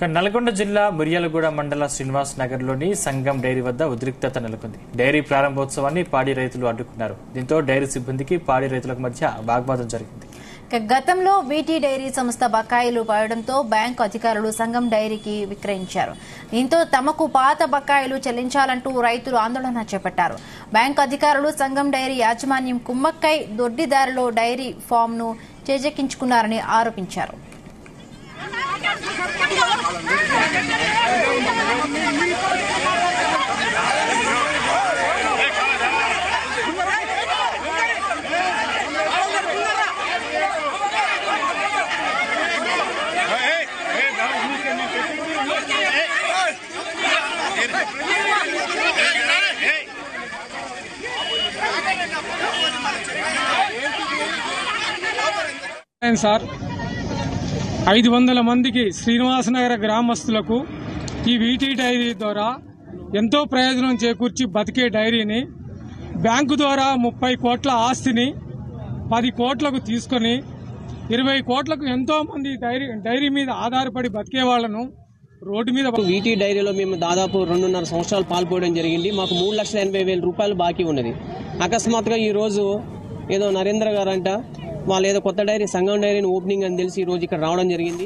నల్గొండ జిల్లా మిర్యాలగూడ మండల శ్రీనివాస్ నగర్ లోని సంగం డైరీ వద్ద ఉద్రిక్తత నెలకొంది. డైరీ ప్రారంభోత్సవాన్ని పాడి రైతులు అడ్డుకున్నారు. దీంతో డైరీ సిబ్బందికి పాడి రైతులకు మధ్య వాగ్వాదం జరిగింది. గతంలో వీటీ డైరీ సంస్థ బకాయిలు పడడంతో బ్యాంకు అధికారులు సంగం డైరీకి విక్రయించారు. దీంతో తమకు పాత బకాయిలు చెల్లించాలంటూ రైతులు ఆందోళన చేపట్టారు. బ్యాంకు అధికారులు సంగం డైరీ యాజమాన్యం కుమ్మక్కై దొడ్డిదారిలో డైరీ ఫామ్ ను చేజెక్కించుకున్నారని ఆరోపించారు. సార్ 500 మందికి శ్రీనివాస నగర గ్రామస్తులకు ఈ వీటీ డైరీ ద్వారా ఎంతో ప్రయోజనం చేకూర్చి బతికే డైరీని బ్యాంకు ద్వారా 30 కోట్ల ఆస్తిని 10 కోట్లకు తీసుకుని 20 కోట్లకు ఎంతో మంది డైరీ మీద ఆధారపడి బతికే వాళ్లను రోడ్డు మీద వీటీ డైరీలో మేము దాదాపు 2.5 సంవత్సరాలు పాల్పోవడం జరిగింది. మాకు 3,80,000 రూపాయలు బాకీ ఉన్నది. అకస్మాత్తుగా ఈ రోజు ఏదో నరేంద్ర గారంట వాళ్ళు ఏదో కొత్త డైరీ సంగం డైరీని ఓపెనింగ్ అని తెలిసి ఈ రోజు ఇక్కడ రావడం జరిగింది.